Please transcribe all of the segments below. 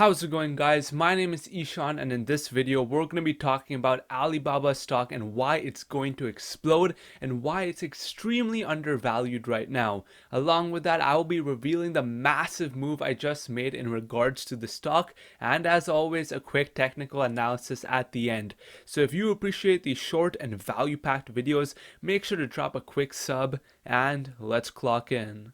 How's it going, guys? My name is Ishan, and in this video we're going to be talking about Alibaba stock and why it's going to explode and why it's extremely undervalued right now. Along with that, I will be revealing the massive move I just made in regards to the stock, and as always, a quick technical analysis at the end. So if you appreciate these short and value-packed videos, make sure to drop a quick sub and let's clock in.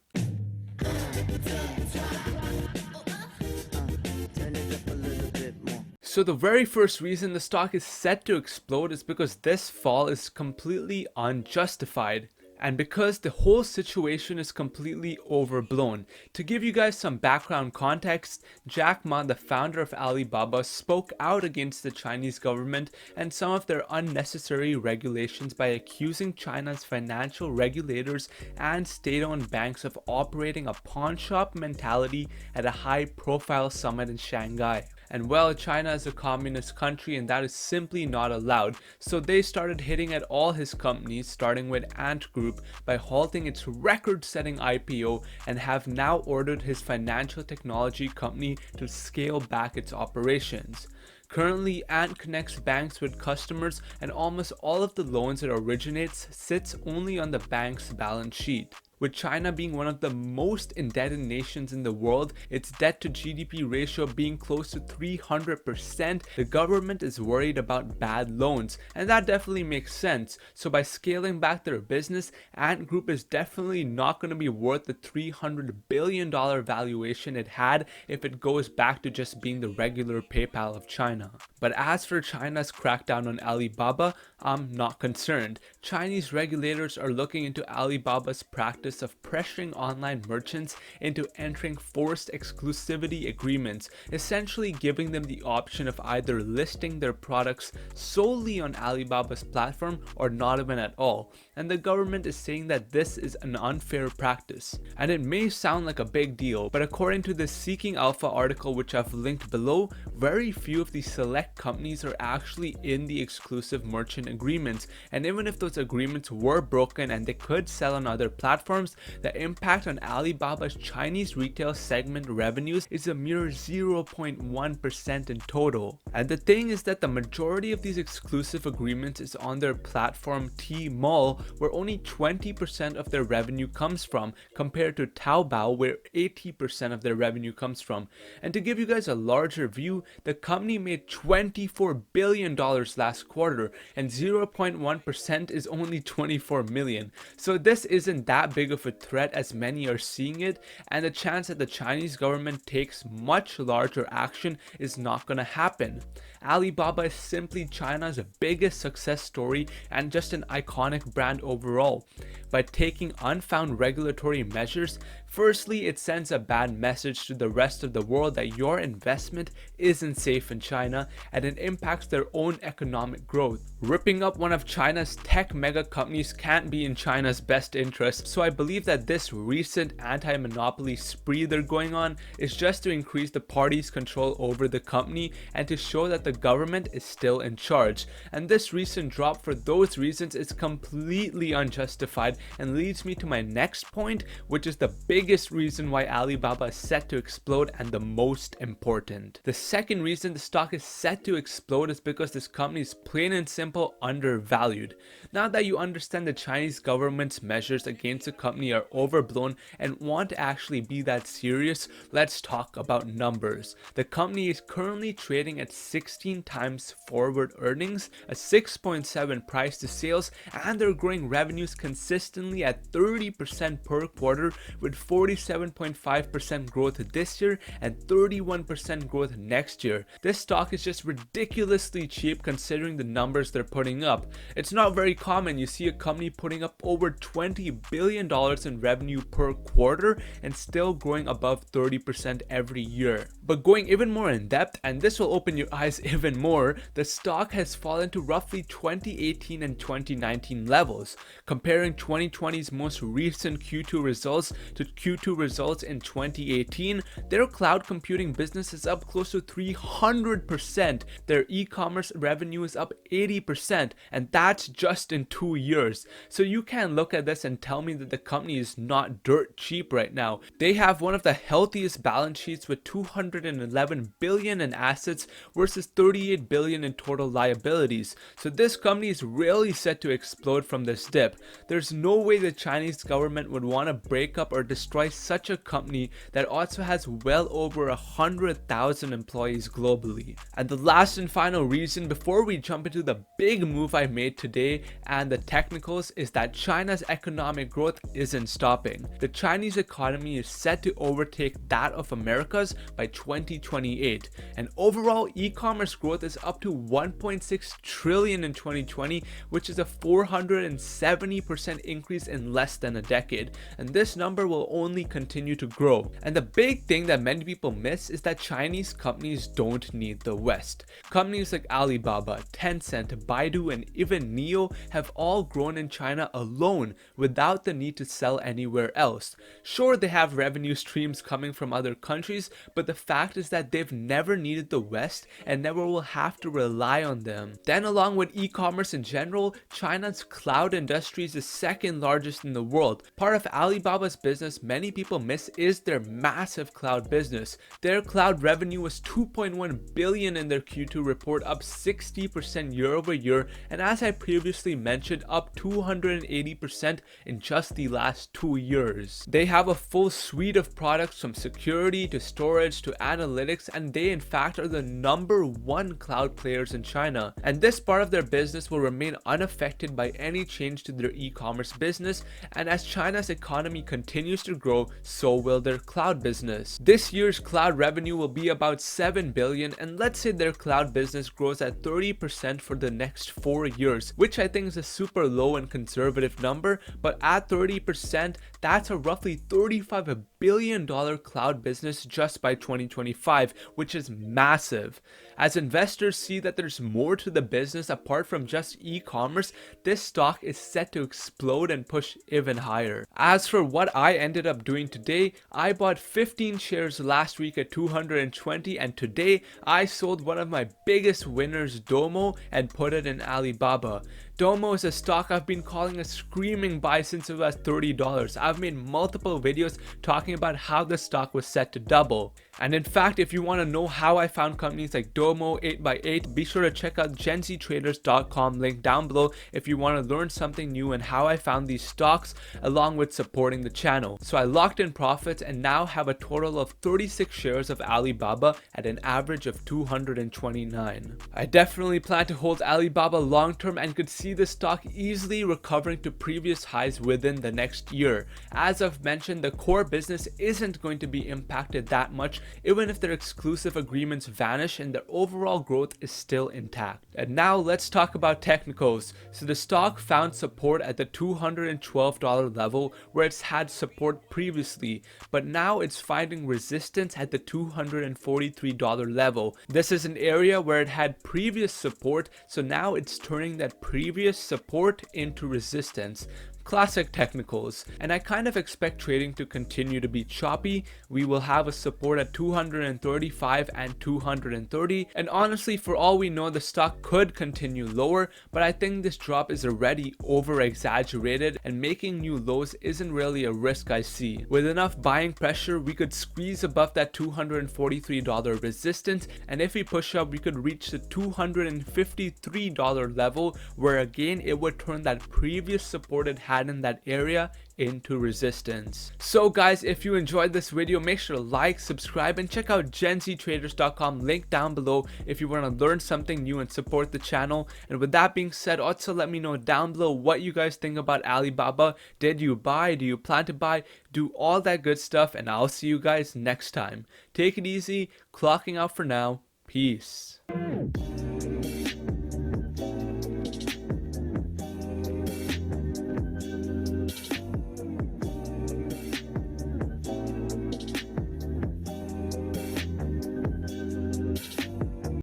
So the very first reason the stock is set to explode is because this fall is completely unjustified. And because the whole situation is completely overblown. To give you guys some background context, Jack Ma, the founder of Alibaba, spoke out against the Chinese government and some of their unnecessary regulations by accusing China's financial regulators and state-owned banks of operating a pawn shop mentality at a high-profile summit in Shanghai. And well, China is a communist country and that is simply not allowed, so they started hitting at all his companies, starting with Ant Group, by halting its record-setting IPO and have now ordered his financial technology company to scale back its operations. Currently, Ant connects banks with customers and almost all of the loans it originates sits only on the bank's balance sheet. With China being one of the most indebted nations in the world, its debt to GDP ratio being close to 300%, the government is worried about bad loans, and that definitely makes sense. So by scaling back their business, Ant Group is definitely not going to be worth the $300 billion valuation it had if it goes back to just being the regular PayPal of China. But as for China's crackdown on Alibaba, I'm not concerned. Chinese regulators are looking into Alibaba's practice of pressuring online merchants into entering forced exclusivity agreements, essentially giving them the option of either listing their products solely on Alibaba's platform or not even at all. And the government is saying that this is an unfair practice. And it may sound like a big deal, but according to the Seeking Alpha article which I've linked below, very few of these select companies are actually in the exclusive merchant agreements, and even if those agreements were broken and they could sell on other platforms, the impact on Alibaba's Chinese retail segment revenues is a mere 0.1% in total. And the thing is that the majority of these exclusive agreements is on their platform Tmall, where only 20% of their revenue comes from, compared to Taobao, where 80% of their revenue comes from. And to give you guys a larger view, the company made $24 billion last quarter, and 0.1% is only 24 million. So this isn't that big of a threat as many are seeing it, and the chance that the Chinese government takes much larger action is not gonna happen. Alibaba is simply China's biggest success story and just an iconic brand overall. By taking unfound regulatory measures, firstly, it sends a bad message to the rest of the world that your investment isn't safe in China, and it impacts their own economic growth. Ripping up one of China's tech mega companies can't be in China's best interest, so I believe that this recent anti-monopoly spree they're going on is just to increase the party's control over the company and to show that the government is still in charge. And this recent drop for those reasons is completely unjustified and leads me to my next point, which is the biggest reason why Alibaba is set to explode and the most important. The second reason the stock is set to explode is because this company is plain and simple undervalued. Now that you understand the Chinese government's measures against the company are overblown and want to actually be that serious, let's talk about numbers. The company is currently trading at 16 times forward earnings, a 6.7 price to sales, and they're growing revenues consistently at 30% per quarter, with 47.5% growth this year and 31% growth next year. This stock is just ridiculously cheap considering the numbers they're putting up. It's not very common you see a company putting up over $20 billion in revenue per quarter and still growing above 30% every year. But going even more in depth, and this will open your eyes even more, the stock has fallen to roughly 2018 and 2019 levels. Comparing 2020's most recent Q2 results to Q2 results in 2018, their cloud computing business is up close to 300%. Their e-commerce revenue is up 80%, and that's just in 2 years. So you can't look at this and tell me that the company is not dirt cheap right now. They have one of the healthiest balance sheets with 211 billion in assets versus 38 billion in total liabilities. So this company is really set to explode from this dip. There's no way the Chinese government would want to break up or destroy such a company that also has well over 100,000 employees globally. And the last and final reason before we jump into the big move I made today and the technicals is that China's economic growth isn't stopping. The Chinese economy is set to overtake that of America's by 2028, and overall e-commerce growth is up to 1.6 trillion in 2020, which is a 470% increase in less than a decade, and this number will only continue to grow. And the big thing that many people miss is that Chinese companies don't need the West. Companies like Alibaba, Tencent, Baidu, and even Neo have all grown in China alone without the need to sell anywhere else. Sure, they have revenue streams coming from other countries, but the fact is that they've never needed the West and never will have to rely on them. Then along with e-commerce in general, China's cloud industry is the second largest in the world. Part of Alibaba's business many people miss is their massive cloud business. Their cloud revenue was 2.1 billion in their Q2 report, up 60% year over year, and as I previously mentioned, up 280% in just the last 2 years. They have a full suite of products from security to storage to analytics, and they in fact are the #1 cloud players in China. And this part of their business will remain unaffected by any change to their e-commerce business, and as China's economy continues to grow, so will their cloud business. This year's cloud revenue will be about 7 billion, and let's say their cloud business grows at 30% for the next 4 years, which I think is a super low and conservative number, but at 30%, that's a roughly $35 billion cloud business just by 2025, which is massive. As investors see that there's more to the business apart from just e-commerce, this stock is set to explode and push even higher. As for what I ended up doing today, I bought 15 shares last week at 220, and today I sold one of my biggest winners, Domo, and put it in Alibaba. Domo is a stock I've been calling a screaming buy since it was $30. I've made multiple videos talking about how the stock was set to double. And in fact, if you want to know how I found companies like Domo, 8x8, be sure to check out genztraders.com, link down below if you want to learn something new and how I found these stocks along with supporting the channel. So I locked in profits and now have a total of 36 shares of Alibaba at an average of 229. I definitely plan to hold Alibaba long term and could see the stock easily recovering to previous highs within the next year. As I've mentioned, the core business isn't going to be impacted that much even if their exclusive agreements vanish and their overall growth is still intact. And now let's talk about technicals. So the stock found support at the $212 level where it's had support previously, but now it's finding resistance at the $243 level. This is an area where it had previous support, so now it's turning that previous support into resistance. Classic technicals, and I kind of expect trading to continue to be choppy. We will have a support at 235 and 230, and honestly, for all we know, the stock could continue lower, but I think this drop is already over exaggerated and making new lows isn't really a risk I see. With enough buying pressure, we could squeeze above that $243 resistance, and if we push up, we could reach the $253 level where again it would turn that previous support it had in that area into resistance. So guys, if you enjoyed this video, make sure to like, subscribe, and check out genztraders.com, link down below if you want to learn something new and support the channel. And with that being said, also let me know down below what you guys think about Alibaba. Did you buy? Do you plan to buy? Do all that good stuff, and I'll see you guys next time. Take it easy, clocking out for now. Peace.